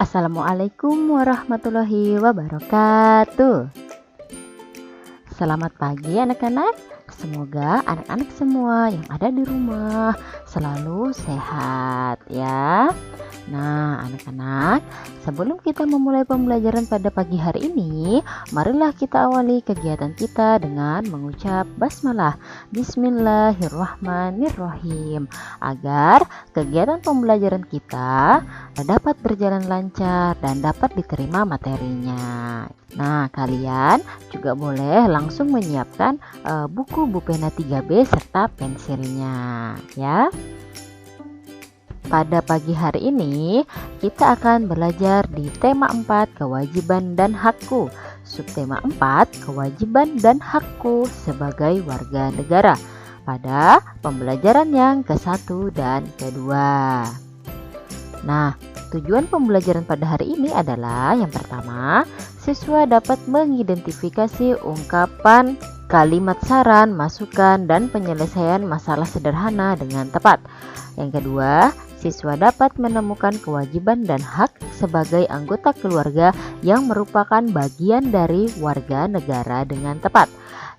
Assalamualaikum warahmatullahi wabarakatuh. Selamat pagi anak-anak. Semoga anak-anak semua yang ada di rumah selalu sehat ya. Nah, anak-anak, sebelum kita memulai pembelajaran pada pagi hari ini, marilah kita awali kegiatan kita dengan mengucap basmalah, Bismillahirrahmanirrahim, agar kegiatan pembelajaran kita dapat berjalan lancar dan dapat diterima materinya. Nah, kalian juga boleh langsung menyiapkan buku pena 3B serta pensilnya ya. Pada pagi hari ini kita akan belajar di tema 4 kewajiban dan hakku. Subtema 4 kewajiban dan hakku sebagai warga negara pada pembelajaran yang ke-1 dan kedua. Nah, tujuan pembelajaran pada hari ini adalah yang pertama, siswa dapat mengidentifikasi ungkapan, kalimat saran, masukan, dan penyelesaian masalah sederhana dengan tepat. Yang kedua, siswa dapat menemukan kewajiban dan hak sebagai anggota keluarga yang merupakan bagian dari warga negara dengan tepat.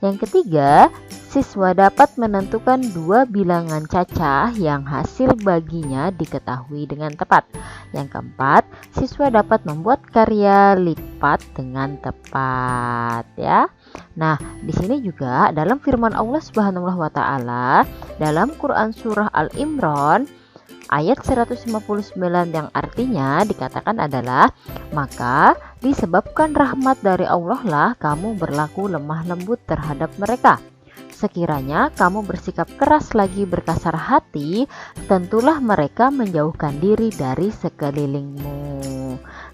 Yang ketiga, siswa dapat menentukan 2 bilangan cacah yang hasil baginya diketahui dengan tepat. Yang keempat, siswa dapat membuat karya lipat dengan tepat ya. Nah, di sini juga dalam firman Allah Subhanahu wa taala dalam Quran surah Al-Imran ayat 159 yang artinya dikatakan adalah, maka disebabkan rahmat dari Allah lah kamu berlaku lemah lembut terhadap mereka. Sekiranya kamu bersikap keras lagi berkasar hati, tentulah mereka menjauhkan diri dari sekelilingmu.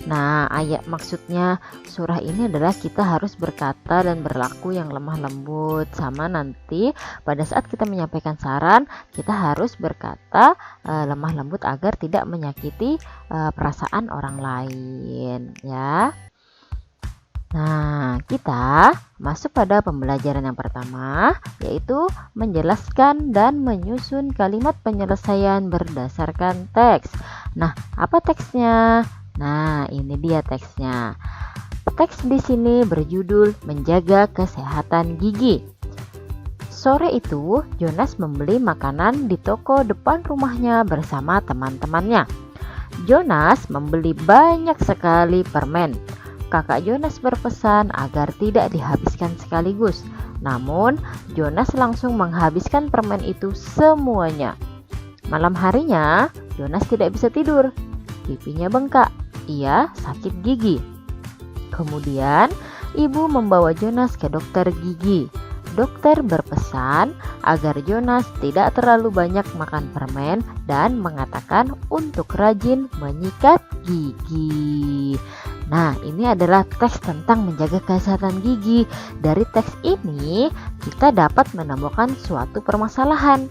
Nah, ayat maksudnya surah ini adalah kita harus berkata dan berlaku yang lemah lembut, sama nanti pada saat kita menyampaikan saran kita harus berkata lemah lembut agar tidak menyakiti perasaan orang lain ya. Nah, kita masuk pada pembelajaran yang pertama, yaitu menjelaskan dan menyusun kalimat penyelesaian berdasarkan teks. Nah, apa teksnya? Nah, ini dia teksnya. Teks di sini berjudul Menjaga Kesehatan Gigi. Sore itu, Jonas membeli makanan di toko depan rumahnya bersama teman-temannya. Jonas membeli banyak sekali permen. Kakak Jonas berpesan agar tidak dihabiskan sekaligus. Namun, Jonas langsung menghabiskan permen itu semuanya. Malam harinya, Jonas tidak bisa tidur. Pipinya bengkak. Ia sakit gigi. Kemudian, ibu membawa Jonas ke dokter gigi. Dokter berpesan agar Jonas tidak terlalu banyak makan permen dan mengatakan untuk rajin menyikat gigi. Nah, ini adalah teks tentang menjaga kesehatan gigi. Dari teks ini, kita dapat menemukan suatu permasalahan.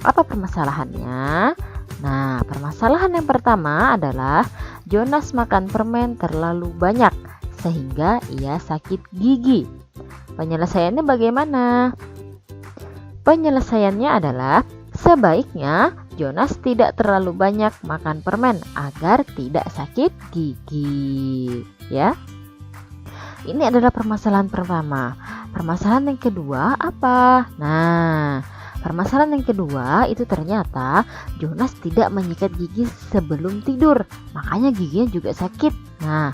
Apa permasalahannya? Nah, permasalahan yang pertama adalah Jonas makan permen terlalu banyak sehingga ia sakit gigi. Penyelesaiannya bagaimana? Penyelesaiannya adalah sebaiknya Jonas tidak terlalu banyak makan permen agar tidak sakit gigi ya. Ini adalah permasalahan pertama. Permasalahan yang kedua apa? Nah, permasalahan yang kedua itu ternyata Jonas tidak menyikat gigi sebelum tidur, makanya giginya juga sakit. Nah,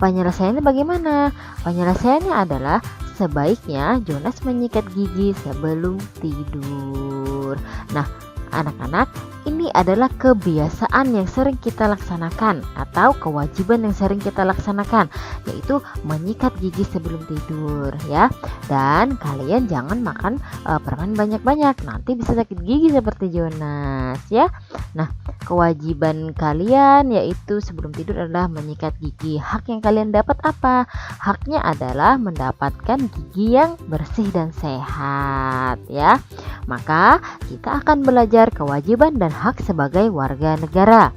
penyelesaiannya bagaimana? Penyelesaiannya adalah sebaiknya Jonas menyikat gigi sebelum tidur. Nah, anak-anak, ini adalah kebiasaan yang sering kita laksanakan atau kewajiban yang sering kita laksanakan, yaitu menyikat gigi sebelum tidur ya. Dan kalian jangan makan permen banyak-banyak, nanti bisa sakit gigi seperti Jonas ya. Nah, kewajiban kalian yaitu sebelum tidur adalah menyikat gigi. Hak yang kalian dapat apa? Haknya adalah mendapatkan gigi yang bersih dan sehat ya. Maka kita akan belajar kewajiban dan hak sebagai warga negara.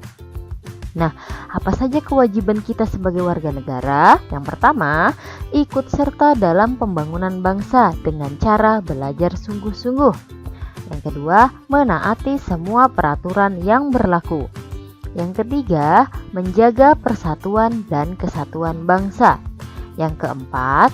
Nah, apa saja kewajiban kita sebagai warga negara? Yang pertama, ikut serta dalam pembangunan bangsa dengan cara belajar sungguh-sungguh. Yang kedua, menaati semua peraturan yang berlaku. Yang ketiga, menjaga persatuan dan kesatuan bangsa. Yang keempat,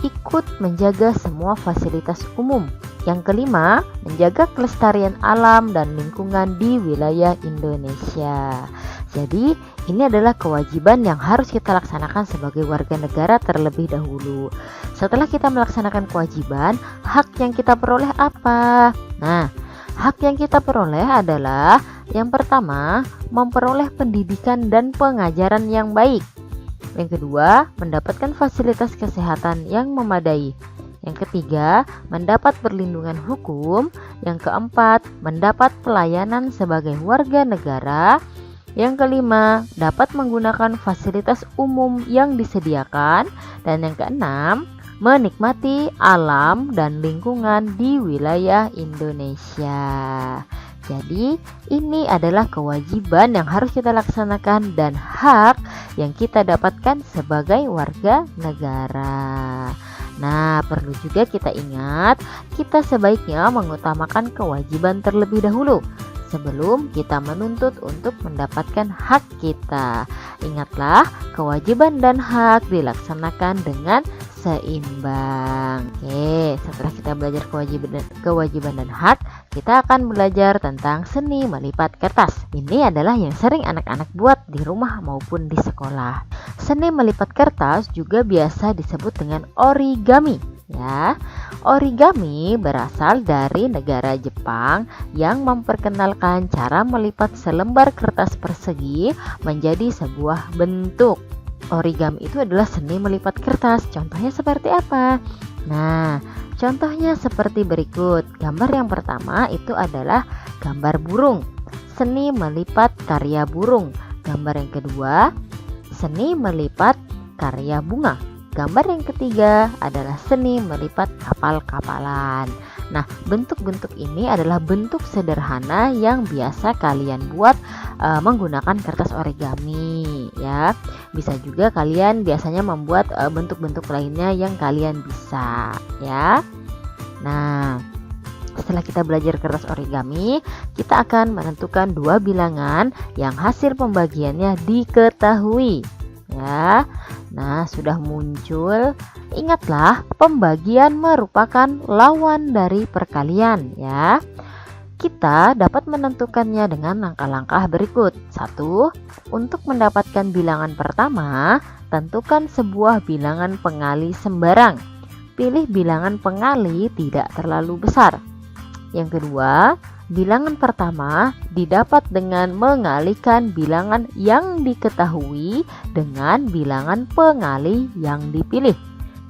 ikut menjaga semua fasilitas umum. Yang kelima, menjaga kelestarian alam dan lingkungan di wilayah Indonesia. Jadi, ini adalah kewajiban yang harus kita laksanakan sebagai warga negara terlebih dahulu. Setelah kita melaksanakan kewajiban, hak yang kita peroleh apa? Nah, hak yang kita peroleh adalah yang pertama, memperoleh pendidikan dan pengajaran yang baik. Yang kedua, mendapatkan fasilitas kesehatan yang memadai. Yang ketiga, mendapat perlindungan hukum. Yang keempat, mendapat pelayanan sebagai warga negara. Yang kelima, dapat menggunakan fasilitas umum yang disediakan. Dan yang keenam, menikmati alam dan lingkungan di wilayah Indonesia. Jadi, ini adalah kewajiban yang harus kita laksanakan dan hak yang kita dapatkan sebagai warga negara. Nah, perlu juga kita ingat, kita sebaiknya mengutamakan kewajiban terlebih dahulu sebelum kita menuntut untuk mendapatkan hak kita. Ingatlah, kewajiban dan hak dilaksanakan dengan seimbang. Oke, setelah kita belajar kewajiban dan hak, kita akan belajar tentang seni melipat kertas. Ini adalah yang sering anak-anak buat di rumah maupun di sekolah. Seni melipat kertas juga biasa disebut dengan origami. Ya, origami berasal dari negara Jepang yang memperkenalkan cara melipat selembar kertas persegi menjadi sebuah bentuk. Origami itu adalah seni melipat kertas. Contohnya seperti apa? Nah, contohnya seperti berikut. Gambar yang pertama itu adalah gambar burung, seni melipat karya burung. Gambar yang kedua, seni melipat karya bunga. Gambar yang ketiga adalah seni melipat kapal-kapalan. Nah, bentuk-bentuk ini adalah bentuk sederhana yang biasa kalian buat menggunakan kertas origami, ya. Bisa juga kalian biasanya membuat bentuk-bentuk lainnya yang kalian bisa, ya. Nah, setelah kita belajar kertas origami, kita akan menentukan dua bilangan yang hasil pembagiannya diketahui, ya. Nah, sudah muncul. Ingatlah, pembagian merupakan lawan dari perkalian, ya. Kita dapat menentukannya dengan langkah-langkah berikut. 1. Untuk mendapatkan bilangan pertama, tentukan sebuah bilangan pengali sembarang. Pilih bilangan pengali tidak terlalu besar. Yang kedua, bilangan pertama didapat dengan mengalihkan bilangan yang diketahui dengan bilangan pengali yang dipilih.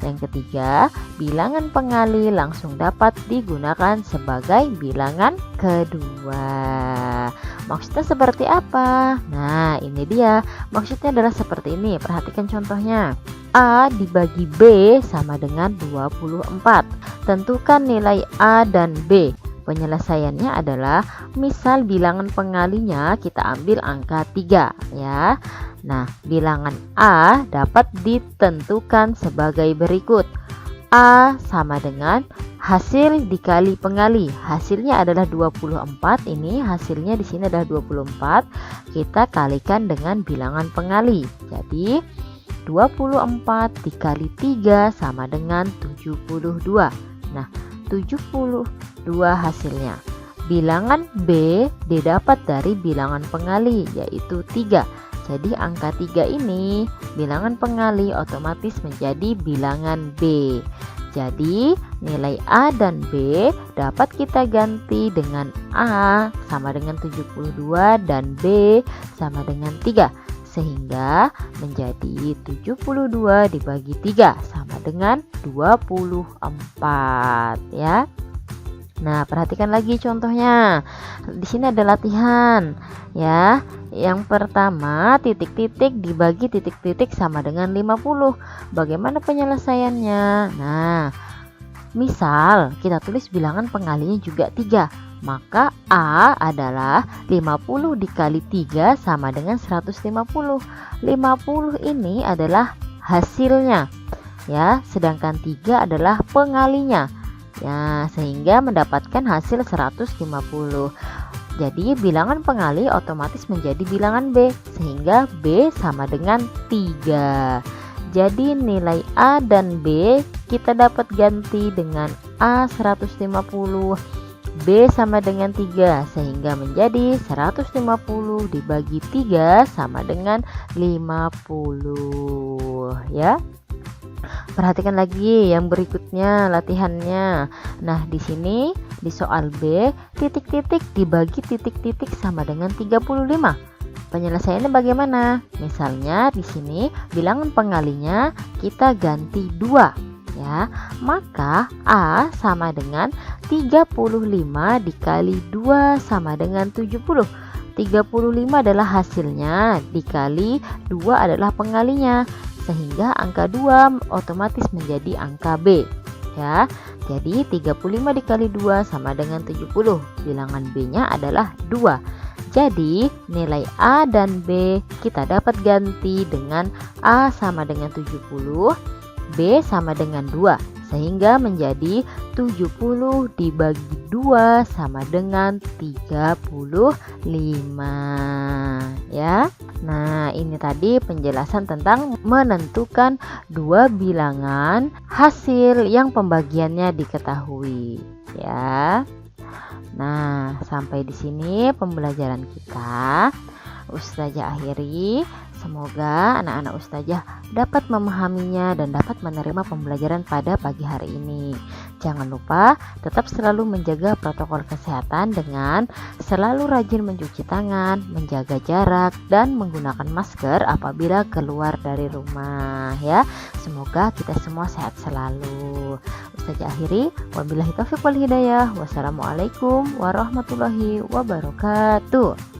Yang ketiga, bilangan pengali langsung dapat digunakan sebagai bilangan kedua. Maksudnya seperti apa? Nah, ini dia. Maksudnya adalah seperti ini. Perhatikan contohnya. A dibagi B sama dengan 24. Tentukan nilai A dan B. Penyelesaiannya adalah misal bilangan pengalinya kita ambil angka 3, ya. Nah, bilangan A dapat ditentukan sebagai berikut. A sama dengan hasil dikali pengali. Hasilnya adalah 24. Ini hasilnya di sini adalah 24. Kita kalikan dengan bilangan pengali. Jadi 24 dikali 3 sama dengan 72. Nah, 72 hasilnya. Bilangan B didapat dari bilangan pengali, yaitu 3. Jadi angka 3 ini bilangan pengali otomatis menjadi bilangan B. Jadi nilai A dan B dapat kita ganti dengan A sama dengan 72 dan B sama dengan 3. Sehingga menjadi 72 dibagi 3 sama dengan 24, ya. Nah, perhatikan lagi contohnya. Di sini ada latihan, ya. Yang pertama, titik-titik dibagi titik-titik sama dengan 50. Bagaimana penyelesaiannya? Nah, misal kita tulis bilangan pengalinya juga 3. Maka A adalah 50 dikali 3 sama dengan 150. 50 ini adalah hasilnya, ya, sedangkan 3 adalah pengalinya. Ya, sehingga mendapatkan hasil 150. Jadi bilangan pengali otomatis menjadi bilangan B, sehingga B sama dengan 3. Jadi nilai A dan B kita dapat ganti dengan A 150, B sama dengan 3, sehingga menjadi 150 dibagi 3 sama dengan 50 ya. Perhatikan lagi yang berikutnya latihannya. Nah, di sini di soal B, titik-titik dibagi titik-titik sama dengan 35. Penyelesaiannya bagaimana? Misalnya di sini bilangan pengalinya kita ganti 2 ya. Maka A sama dengan 35 dikali 2 sama dengan 70. 35 adalah hasilnya dikali 2 adalah pengalinya, sehingga angka 2 otomatis menjadi angka B ya. Jadi 35 dikali 2 sama dengan 70. Bilangan B-nya adalah 2. Jadi nilai A dan B kita dapat ganti dengan A sama dengan 70, B sama dengan 2, sehingga menjadi 70 dibagi 2 sama dengan 35 ya. Nah, ini tadi penjelasan tentang menentukan dua bilangan hasil yang pembagiannya diketahui ya. Nah, sampai di sini pembelajaran kita. Ustazah akhiri. Semoga anak-anak Ustazah dapat memahaminya dan dapat menerima pembelajaran pada pagi hari ini. Jangan lupa tetap selalu menjaga protokol kesehatan dengan selalu rajin mencuci tangan, menjaga jarak, dan menggunakan masker apabila keluar dari rumah ya. Semoga kita semua sehat selalu. Ustazah akhiri, wabillahi taufiq wal hidayah. Wassalamualaikum warahmatullahi wabarakatuh.